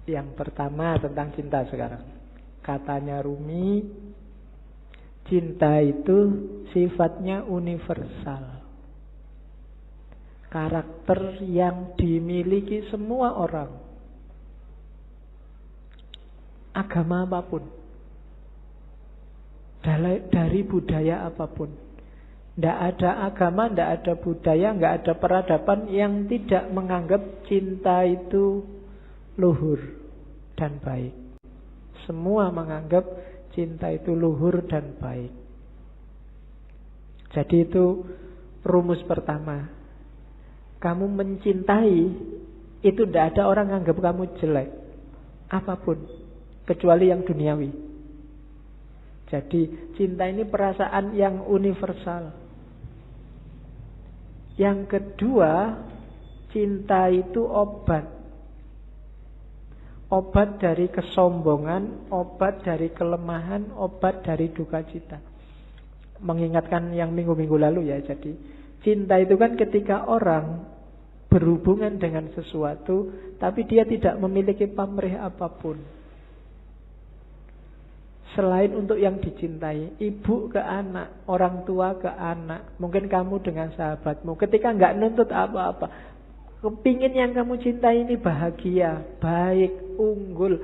Yang pertama tentang cinta sekarang. Katanya Rumi, cinta itu sifatnya universal. Karakter yang dimiliki semua orang. Agama apapun. Dari budaya apapun. Tidak ada agama, tidak ada budaya, tidak ada peradaban yang tidak menganggap cinta itu luhur dan baik. Semua menganggap cinta itu luhur dan baik. Jadi itu rumus pertama. Kamu mencintai, itu tidak ada orang anggap kamu jelek. Apapun. Kecuali yang duniawi. Jadi cinta ini perasaan yang universal. Yang kedua, cinta itu obat. Obat dari kesombongan, obat dari kelemahan, obat dari duka cita. Mengingatkan yang minggu-minggu lalu ya. Jadi cinta itu kan ketika orang berhubungan dengan sesuatu, tapi dia tidak memiliki pamrih apapun. Selain untuk yang dicintai, ibu ke anak, orang tua ke anak, mungkin kamu dengan sahabatmu, ketika nggak nuntut apa-apa, kepingin yang kamu cintai ini bahagia, baik, unggul,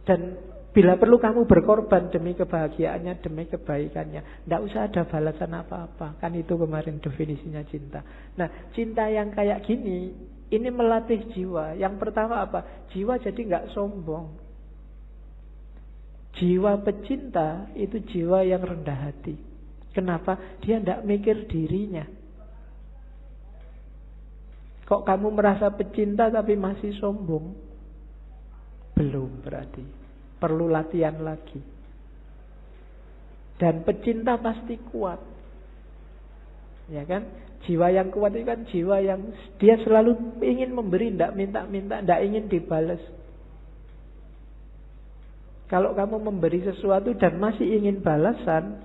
dan bila perlu kamu berkorban demi kebahagiaannya, demi kebaikannya. Nggak usah ada balasan apa-apa. Kan itu kemarin definisinya cinta. Nah, cinta yang kayak gini, ini melatih jiwa. Yang pertama apa? Jiwa jadi nggak sombong. Jiwa pecinta itu jiwa yang rendah hati. Kenapa? Dia tidak mikir dirinya. Kok kamu merasa pecinta tapi masih sombong? Belum berarti. Perlu latihan lagi. Dan pecinta pasti kuat. Ya kan? Jiwa yang kuat itu kan jiwa yang dia selalu ingin memberi, tidak minta-minta, tidak ingin dibalas. Kalau kamu memberi sesuatu dan masih ingin balasan,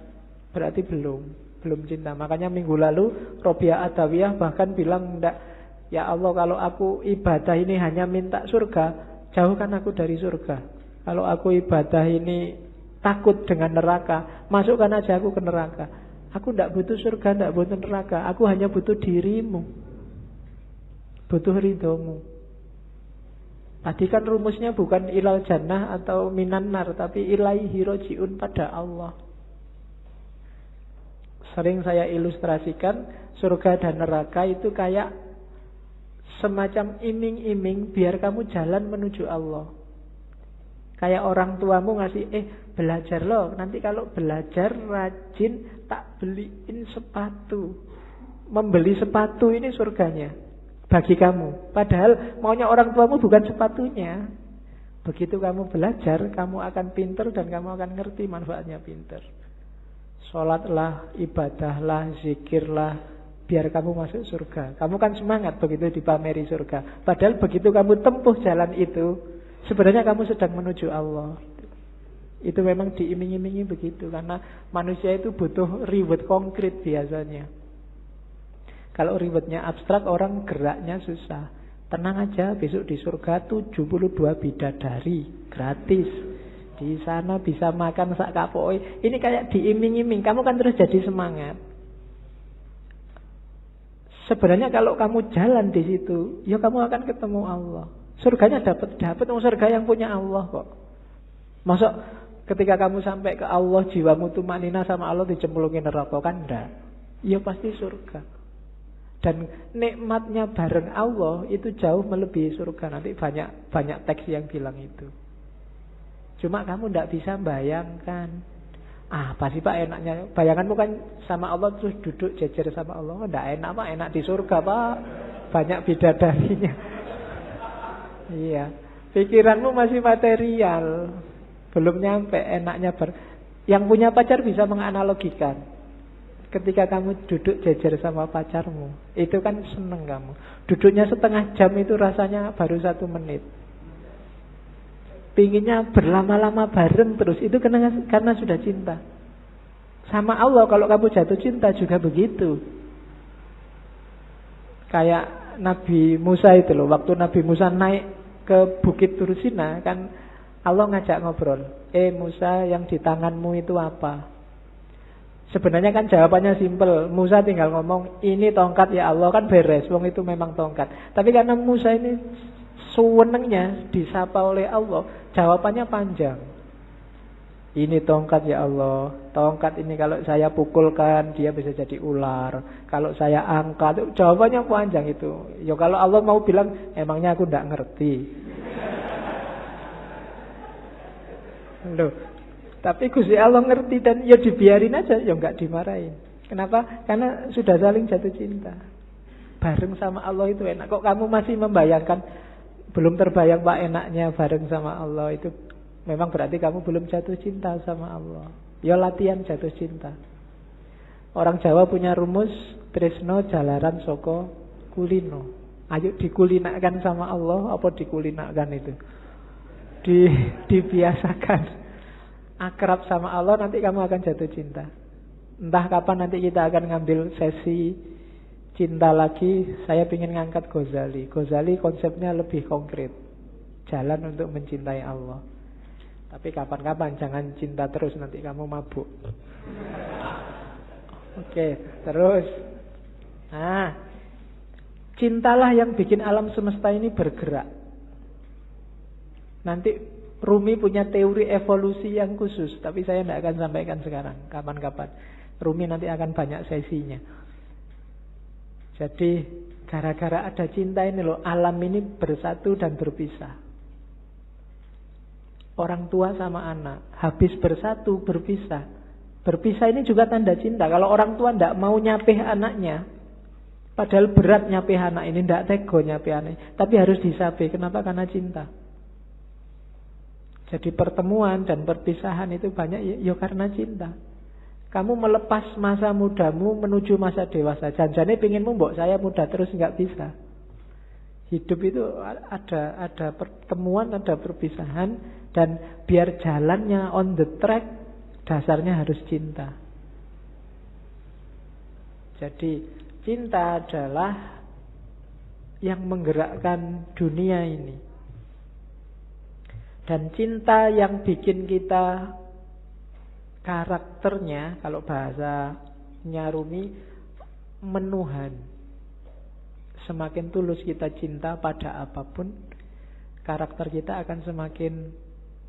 berarti belum cinta. Makanya minggu lalu Robiah Adawiyah bahkan bilang, enggak, ya Allah, kalau aku ibadah ini hanya minta surga, jauhkan aku dari surga. Kalau aku ibadah ini takut dengan neraka, masukkan aja aku ke neraka. Aku tidak butuh surga, tidak butuh neraka. Aku hanya butuh dirimu, butuh ridhomu. Tadi kan rumusnya bukan ilal jannah atau minan nar, tapi ilaihi roji'un, pada Allah. Sering saya ilustrasikan surga dan neraka itu kayak semacam iming-iming biar kamu jalan menuju Allah. Kayak orang tuamu ngasih, belajar loh, nanti kalau belajar rajin tak beliin sepatu. Membeli sepatu ini surganya bagi kamu. Padahal maunya orang tuamu bukan sepatunya. Begitu kamu belajar, kamu akan pinter dan kamu akan ngerti manfaatnya pinter. Sholatlah, ibadahlah, zikirlah, biar kamu masuk surga. Kamu kan semangat begitu dipameri surga. Padahal begitu kamu tempuh jalan itu, sebenarnya kamu sedang menuju Allah. Itu memang diiming-imingi begitu. Karena manusia itu butuh reward konkret biasanya. Kalau rewardnya abstrak, orang geraknya susah. Tenang aja, besok di surga 72 bidadari gratis. Di sana bisa makan sak kapoi. Ini kayak diiming-iming. Kamu kan terus jadi semangat. Sebenarnya kalau kamu jalan di situ, ya kamu akan ketemu Allah. Surganya dapat surga yang punya Allah kok. Masuk ketika kamu sampai ke Allah, jiwamu tumanina sama Allah dicemplungin neraka, kan enggak? Ya pasti surga. Dan nikmatnya bareng Allah itu jauh melebihi surga. Nanti banyak teks yang bilang itu. Cuma kamu tidak bisa bayangkan. Apa sih Pak enaknya? Bayanganmu kan sama Allah terus duduk jejer sama Allah. Tidak enak Pak, enak di surga Pak. Banyak bidadarinya. Iya. Pikiranmu masih material. Belum nyampe enaknya. Yang punya pacar bisa menganalogikan. Ketika kamu duduk jejer sama pacarmu, itu kan seneng kamu. Duduknya setengah jam itu rasanya baru 1 menit. Pinginnya berlama-lama bareng terus, itu karena sudah cinta. Sama Allah kalau kamu jatuh cinta juga begitu. Kayak Nabi Musa itu loh, waktu Nabi Musa naik ke Bukit Tursina kan Allah ngajak ngobrol. Musa, yang di tanganmu itu apa? Sebenarnya kan jawabannya simpel. Musa tinggal ngomong, ini tongkat ya Allah, kan beres. Wong itu memang tongkat. Tapi karena Musa ini sewenengnya disapa oleh Allah, jawabannya panjang. Ini tongkat ya Allah. Tongkat ini kalau saya pukulkan dia bisa jadi ular. Kalau saya angkat, jawabannya panjang itu. Ya kalau Allah mau bilang, emangnya aku tidak ngerti. Loh, tapi Gusti Allah ngerti dan ya dibiarin aja, ya enggak dimarahin. Kenapa? Karena sudah saling jatuh cinta. Bareng sama Allah itu enak. Kok kamu masih membayangkan, belum terbayang Pak enaknya bareng sama Allah itu, memang berarti kamu belum jatuh cinta sama Allah. Ya latihan jatuh cinta. Orang Jawa punya rumus, tresno jalaran soko kulino. Ayo dikulinakan sama Allah, apa dikulinakan itu? Dibiasakan akrab sama Allah, nanti kamu akan jatuh cinta. Entah kapan nanti kita akan ngambil sesi cinta lagi. Saya ingin ngangkat Ghazali. Ghazali konsepnya lebih konkret, jalan untuk mencintai Allah. Tapi kapan-kapan, jangan cinta terus, nanti kamu mabuk. Oke, terus. Nah, cintalah yang bikin alam semesta ini bergerak. Nanti Rumi punya teori evolusi yang khusus, tapi saya tidak akan sampaikan sekarang, kapan-kapan. Rumi nanti akan banyak sesinya. Jadi gara-gara ada cinta ini loh, alam ini bersatu dan berpisah. Orang tua sama anak, habis bersatu berpisah. Berpisah ini juga tanda cinta. Kalau orang tua tidak mau nyapih anaknya, padahal berat nyapih anak ini, tidak tego nyapih anak, tapi harus disapih. Kenapa? Karena cinta. Jadi pertemuan dan perpisahan itu banyak ya karena cinta. Kamu melepas masa mudamu menuju masa dewasa. Janjane pengenmu mbok saya muda terus, nggak bisa. Hidup itu ada pertemuan, ada perpisahan, dan biar jalannya on the track, dasarnya harus cinta. Jadi cinta adalah yang menggerakkan dunia ini. Dan cinta yang bikin kita karakternya, kalau bahasanya Rumi, menuhan. Semakin tulus kita cinta pada apapun, karakter kita akan semakin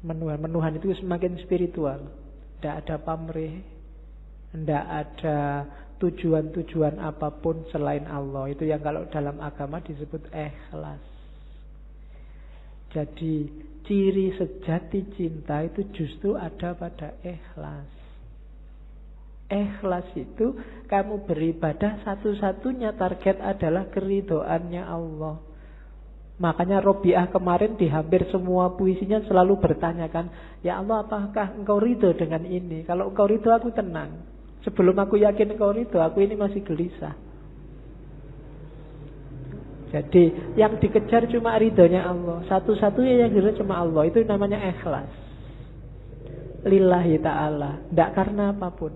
menuhan. Menuhan itu semakin spiritual. Tidak ada pamrih, tidak ada tujuan-tujuan apapun selain Allah. Itu yang kalau dalam agama disebut ikhlas. Jadi ciri sejati cinta itu justru ada pada ikhlas. Ikhlas itu kamu beribadah, satu-satunya target adalah keridhoannya Allah. Makanya Robiah kemarin di hampir semua puisinya selalu bertanyakan, ya Allah, apakah engkau ridho dengan ini? Kalau engkau ridho aku tenang. Sebelum aku yakin engkau ridho, aku ini masih gelisah. Jadi yang dikejar cuma ridhonya Allah. Satu-satunya yang dikejar cuma Allah. Itu namanya ikhlas. Lillahi ta'ala. Tidak karena apapun.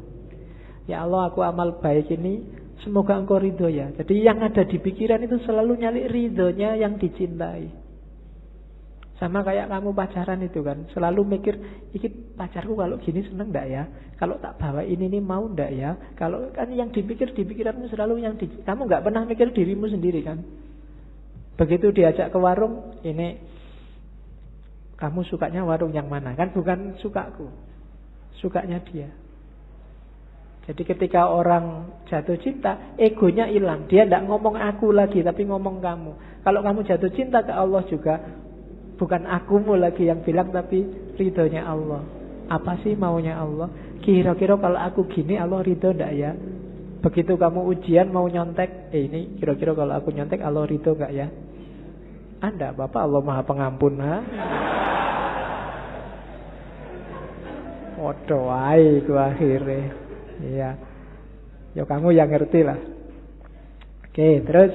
Ya Allah, aku amal baik ini, semoga engkau ridho ya. Jadi yang ada di pikiran itu selalu nyali ridhonya yang dicintai. Sama kayak kamu pacaran itu kan, selalu mikir, iki pacarku kalau gini seneng enggak ya? Kalau tak bawa ini mau enggak ya? Kalau kan yang dipikir di pikiranmu selalu yang kamu enggak pernah mikir dirimu sendiri kan? Begitu diajak ke warung, ini kamu sukanya warung yang mana? Kan bukan sukaku, sukanya dia. Jadi ketika orang jatuh cinta, egonya hilang. Dia tidak ngomong aku lagi, tapi ngomong kamu. Kalau kamu jatuh cinta ke Allah juga, bukan akumu lagi yang bilang, tapi ridhonya Allah. Apa sih maunya Allah? Kira-kira kalau aku gini, Allah ridho enggak ya? Begitu kamu ujian mau nyontek, ini kira-kira kalau aku nyontek Allah ridho enggak ya? Anda Bapak Allah Maha Pengampun, ha? Waduh, wae ku akhirnya. Iya. Ya kamu yang ngerti lah. Oke, terus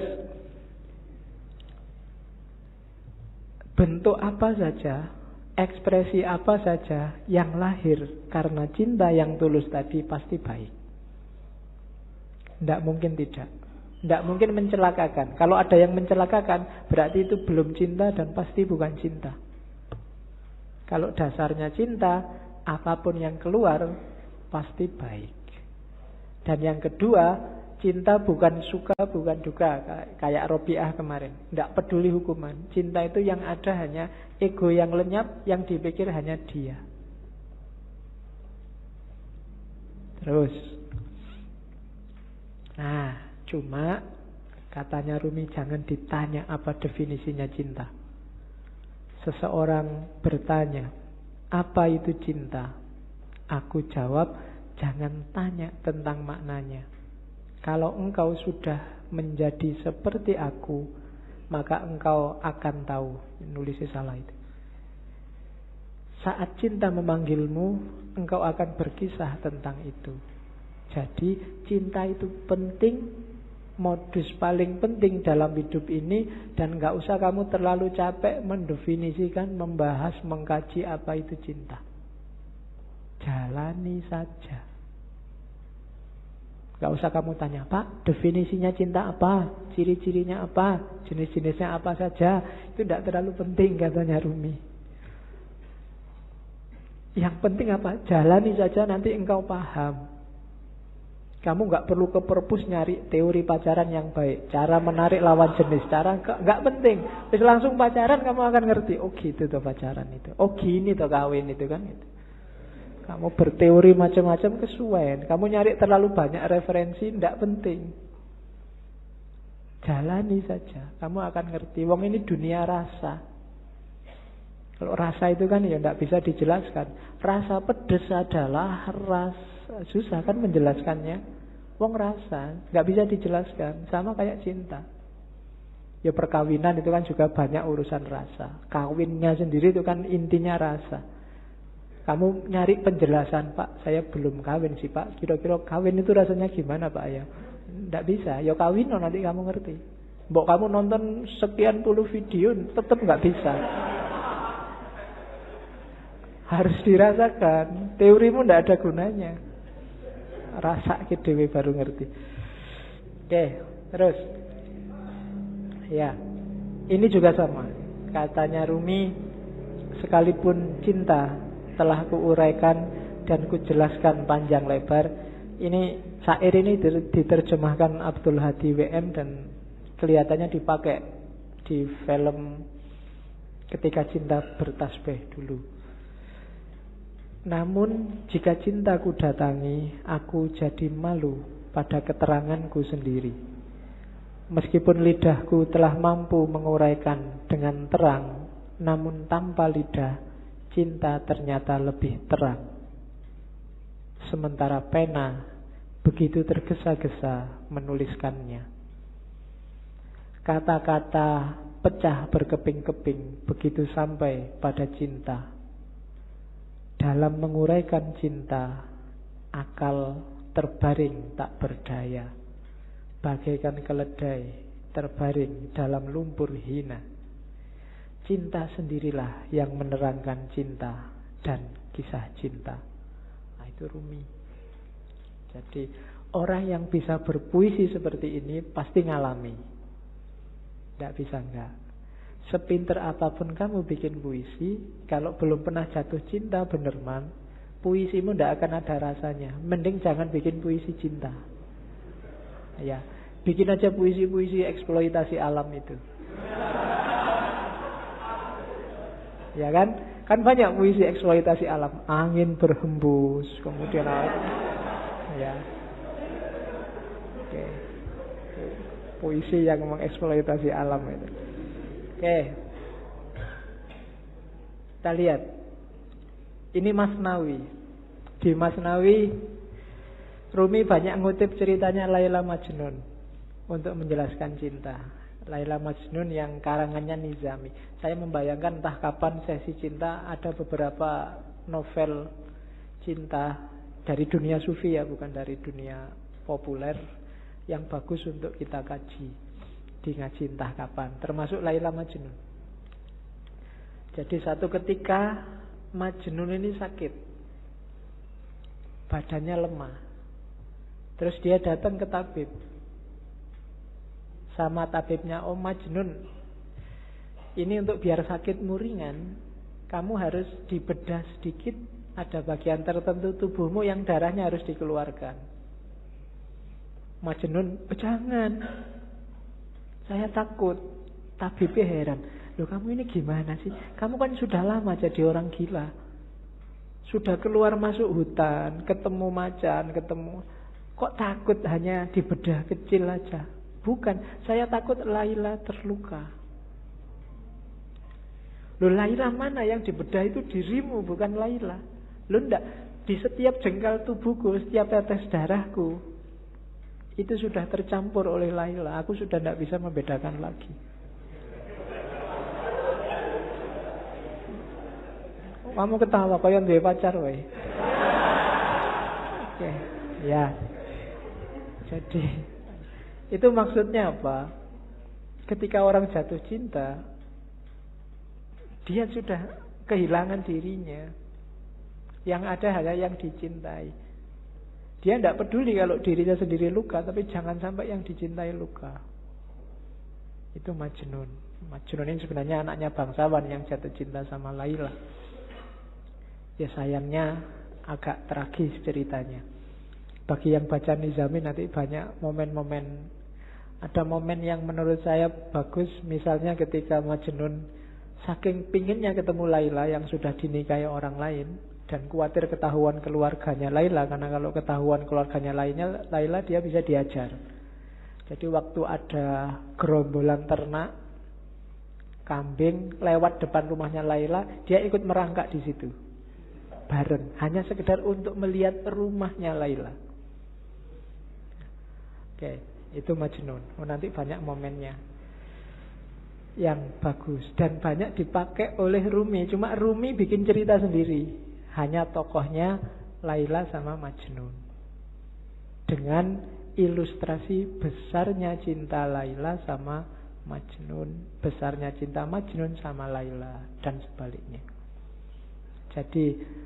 bentuk apa saja, ekspresi apa saja yang lahir karena cinta yang tulus tadi pasti baik. Tidak mungkin tidak. Tidak mungkin mencelakakan. Kalau ada yang mencelakakan, berarti itu belum cinta dan pasti bukan cinta. Kalau dasarnya cinta, apapun yang keluar pasti baik. Dan yang kedua, cinta bukan suka, bukan duka. Kayak Robiah kemarin. Tidak peduli hukuman. Cinta itu yang ada hanya ego yang lenyap, yang dipikir hanya dia. Terus. Nah, cuma katanya Rumi jangan ditanya apa definisinya cinta. Seseorang bertanya, apa itu cinta? Aku jawab, jangan tanya tentang maknanya. Kalau engkau sudah menjadi seperti aku, maka engkau akan tahu. Nulisnya salah itu. Saat cinta memanggilmu, engkau akan berkisah tentang itu. Jadi cinta itu penting, modus paling penting dalam hidup ini. Dan gak usah kamu terlalu capek mendefinisikan, membahas, mengkaji apa itu cinta. Jalani saja. Gak usah kamu tanya, Pak, definisinya cinta apa? Ciri-cirinya apa? Jenis-jenisnya apa saja? Itu tidak terlalu penting katanya Rumi. Yang penting apa? Jalani saja, nanti engkau paham. Kamu gak perlu ke perpus nyari teori pacaran yang baik, cara menarik lawan jenis, cara gak penting. Terus langsung pacaran kamu akan ngerti. Oh gitu tuh pacaran itu. Oh gini tuh kawin itu kan itu. Kamu berteori macam-macam kesuwen. Kamu nyari terlalu banyak referensi, tidak penting. Jalani saja, kamu akan ngerti. Wong ini dunia rasa. Kalau rasa itu kan ya tidak bisa dijelaskan. Rasa pedes adalah rasa, susah kan menjelaskannya. Wong rasa, nggak bisa dijelaskan. Sama kayak cinta. Ya perkawinan itu kan juga banyak urusan rasa. Kawinnya sendiri itu kan intinya rasa. Kamu nyari penjelasan, Pak, saya belum kawin sih Pak. Kira-kira kawin itu rasanya gimana Pak ya? Nggak bisa, ya kawin nanti kamu ngerti. Mbok kamu nonton sekian puluh video, tetap nggak bisa. Harus dirasakan. Teorimu nggak ada gunanya. Rasa dewe baru ngerti. Oke, terus. Ya, ini juga sama. Katanya Rumi, sekalipun cinta telah kuuraikan dan kujelaskan panjang lebar. Ini syair ini diterjemahkan Abdul Hadi WM dan kelihatannya dipakai di film Ketika Cinta Bertasbih dulu. Namun jika cintaku datangi, aku jadi malu pada keteranganku sendiri. Meskipun lidahku telah mampu menguraikan dengan terang, namun tanpa lidah, cinta ternyata lebih terang. Sementara pena begitu tergesa-gesa menuliskannya. Kata-kata pecah berkeping-keping begitu sampai pada cinta. Dalam menguraikan cinta, akal terbaring tak berdaya, bagaikan keledai terbaring dalam lumpur hina. Cinta sendirilah yang menerangkan cinta dan kisah cinta. Nah, itu Rumi. Jadi orang yang bisa berpuisi seperti ini pasti ngalami. Tidak bisa enggak. Sepinter apapun kamu bikin puisi, kalau belum pernah jatuh cinta benerman, puisimu tidak akan ada rasanya. Mending jangan bikin puisi cinta. Ya, bikin aja puisi-puisi eksploitasi alam itu. Ya kan? Kan banyak puisi eksploitasi alam. Angin berhembus, kemudian ya. Oke. Puisi yang mengeksploitasi alam itu. Oke. Kita lihat. Ini Masnawi. Di Masnawi Rumi banyak ngutip ceritanya Laila Majnun untuk menjelaskan cinta. Laila Majnun yang karangannya Nizami. Saya membayangkan entah kapan sesi cinta ada beberapa novel cinta dari dunia sufi ya, bukan dari dunia populer, yang bagus untuk kita kaji di ngaji entah kapan, termasuk Laila Majnun. Jadi satu ketika Majnun ini sakit, badannya lemah. Terus dia datang ke tabib. sama tabibnya, "Oh Majnun, ini untuk biar sakitmu ringan, kamu harus dibedah sedikit, ada bagian tertentu tubuhmu yang darahnya harus dikeluarkan." Majnun, "Oh, jangan, saya takut." Tabibnya heran, "Loh kamu ini gimana sih? Kamu kan sudah lama jadi orang gila. Sudah keluar masuk hutan, ketemu macan, kok takut hanya dibedah kecil aja?" "Bukan, saya takut Laila terluka." "Loh Laila mana? Yang dibedah itu dirimu, bukan Laila." "Loh enggak, di setiap jengkal tubuhku, setiap tetes darahku, itu sudah tercampur oleh Laila. Aku sudah tidak bisa membedakan lagi." Kamu ketawa kaya duwe pacar wae. Oke, ya. Jadi itu maksudnya apa? Ketika orang jatuh cinta, dia sudah kehilangan dirinya. Yang ada hanya yang dicintai. Dia tidak peduli kalau dirinya sendiri luka, tapi jangan sampai yang dicintai luka. Itu Majnun. Majnun ini sebenarnya anaknya bangsawan yang jatuh cinta sama Laila. Ya sayangnya agak tragis ceritanya. Bagi yang baca Nizami nanti banyak momen-momen. Ada momen yang menurut saya bagus. Misalnya ketika Majnun saking pinginnya ketemu Laila yang sudah dinikahi orang lain, dan khawatir ketahuan keluarganya Laila, karena kalau ketahuan keluarganya Laila dia bisa diajar. Jadi waktu ada gerombolan ternak kambing lewat depan rumahnya Laila, dia ikut merangkak di situ bareng, hanya sekedar untuk melihat rumahnya Laila. Oke, itu Majnun. Nanti banyak momennya yang bagus dan banyak dipakai oleh Rumi. Cuma Rumi bikin cerita sendiri, hanya tokohnya Laila sama Majnun, dengan ilustrasi besarnya cinta Laila sama Majnun, besarnya cinta Majnun sama Laila, dan sebaliknya. Jadi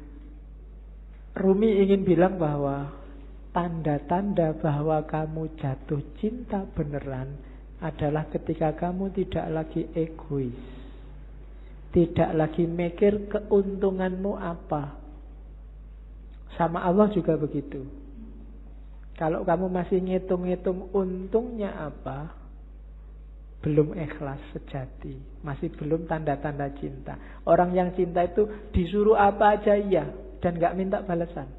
Rumi ingin bilang bahwa tanda-tanda bahwa kamu jatuh cinta beneran adalah ketika kamu tidak lagi egois, tidak lagi mikir keuntunganmu apa. Sama Allah juga begitu. Kalau kamu masih ngitung-ngitung untungnya apa, belum ikhlas sejati, masih belum tanda-tanda cinta. Orang yang cinta itu disuruh apa aja iya, dan gak minta balasan.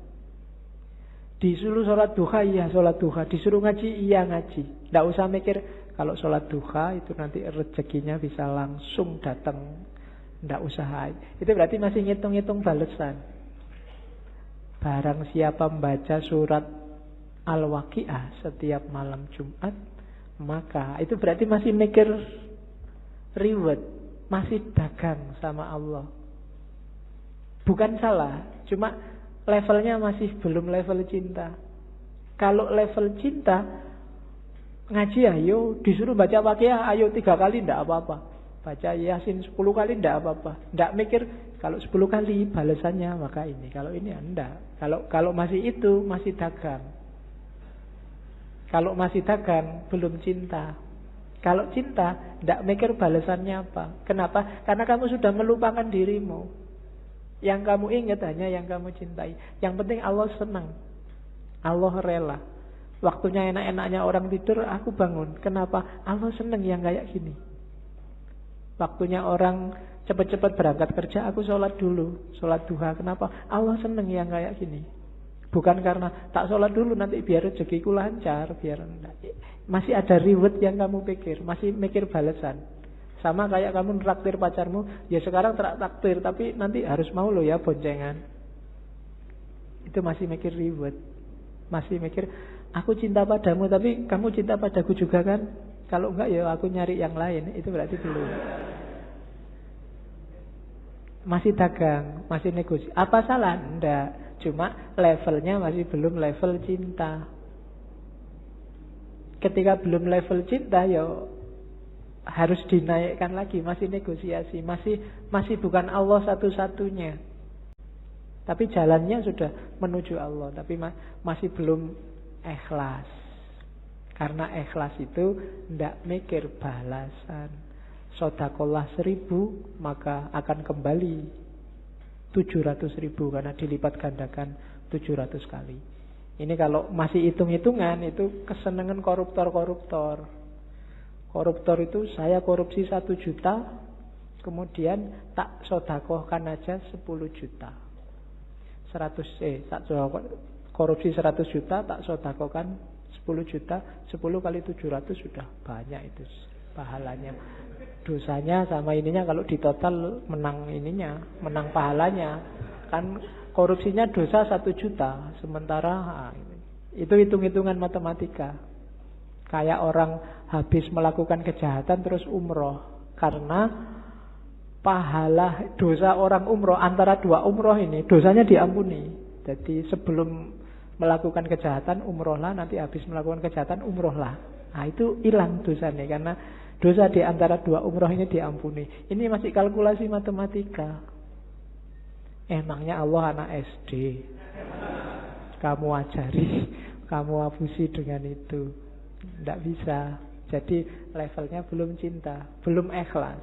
Disuruh sholat duha, iya sholat duha. Disuruh ngaji, iya ngaji. Gak usah mikir kalau sholat duha itu nanti rezekinya bisa langsung datang. Gak usah. Itu berarti masih ngitung-ngitung balasan. Barang siapa membaca surat Al-Waqi'ah setiap malam Jumat, maka itu berarti masih mikir reward, masih dagang sama Allah. Bukan salah, cuma levelnya masih belum level cinta. Kalau level cinta, ngaji ayo, disuruh baca Waqiah, ayo 3 kali tidak apa-apa. Baca Yasin 10 kali tidak apa-apa. Tidak mikir kalau 10 kali balasannya maka ini. Kalau ini enggak. Kalau masih itu masih dagang. Kalau masih dagang belum cinta. Kalau cinta tidak mikir balasannya apa. Kenapa? Karena kamu sudah melupakan dirimu. Yang kamu ingat hanya yang kamu cintai. Yang penting Allah senang, Allah rela. Waktunya enak-enaknya orang tidur, aku bangun. Kenapa? Allah senang yang kayak gini. Waktunya orang cepat-cepat berangkat kerja, aku sholat dulu, sholat duha. Kenapa? Allah senang yang kayak gini. Bukan karena tak sholat dulu nanti biar rezekiku lancar, biar masih ada reward yang kamu pikir, masih mikir balasan. Sama kayak kamu traktir pacarmu, ya sekarang traktir, tapi nanti harus mau lo ya boncengan. Itu masih mikir reward, masih mikir aku cinta padamu, tapi kamu cinta padaku juga kan? Kalau enggak ya aku nyari yang lain. Itu berarti belum. Masih dagang, masih negosiasi. Apa salah? Enggak. Cuma levelnya masih belum level cinta. Ketika belum level cinta ya harus dinaikkan lagi, masih negosiasi, masih bukan Allah satu-satunya. Tapi jalannya sudah menuju Allah, tapi masih belum ikhlas. Karena ikhlas itu ndak mikir balasan. Sodakolah 1000 maka akan kembali 700.000 karena dilipat gandakan 700 kali. Ini kalau masih hitung-hitungan itu kesenangan koruptor-koruptor. Koruptor itu saya korupsi 1 juta, kemudian tak sodakohkan aja 10 juta. Korupsi 100 juta, tak sodakohkan 10 juta, 10 kali 700 sudah banyak itu pahalanya. Dosanya sama ininya kalau ditotal menang ininya, menang pahalanya. Kan korupsinya dosa 1 juta, sementara itu hitung-hitungan matematika. Kayak orang habis melakukan kejahatan terus umroh, karena pahala dosa orang umroh antara 2 umroh ini dosanya diampuni. Jadi sebelum melakukan kejahatan umrohlah, nanti habis melakukan kejahatan umrohlah. Nah itu hilang dosanya karena dosa di antara 2 umroh ini diampuni. Ini masih kalkulasi matematika. Emangnya Allah anak SD? Kamu ajari, kamu abusi dengan itu. Tidak bisa. Jadi levelnya belum cinta, belum ikhlas.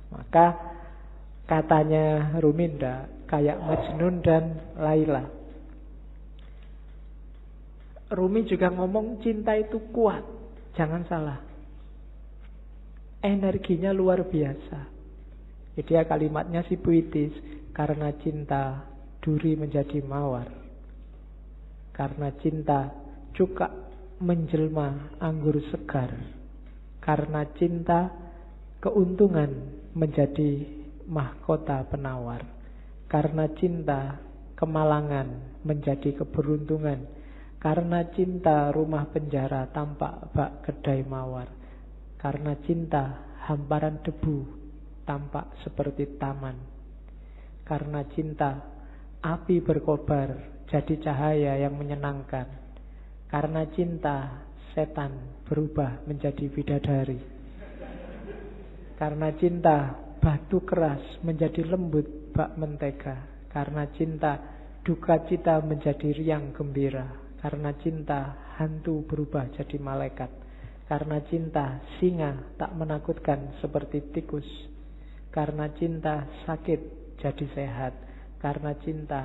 Maka katanya Ruminda kayak Majnun dan Laila. Rumi juga ngomong cinta itu kuat. Jangan salah. Energinya luar biasa. Jadi ya kalimatnya si puitis. Karena cinta duri menjadi mawar. Karena cinta cuka menjelma anggur segar. Karena cinta keuntungan menjadi mahkota penawar. Karena cinta kemalangan menjadi keberuntungan. Karena cinta rumah penjara tampak bak kedai mawar. Karena cinta hamparan debu tampak seperti taman. Karena cinta api berkobar jadi cahaya yang menyenangkan. Karena cinta setan berubah menjadi bidadari. Karena cinta batu keras menjadi lembut bak mentega. Karena cinta duka cita menjadi riang gembira. Karena cinta hantu berubah jadi malaikat. Karena cinta singa tak menakutkan seperti tikus. Karena cinta sakit jadi sehat. Karena cinta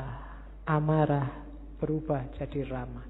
amarah berubah jadi ramah.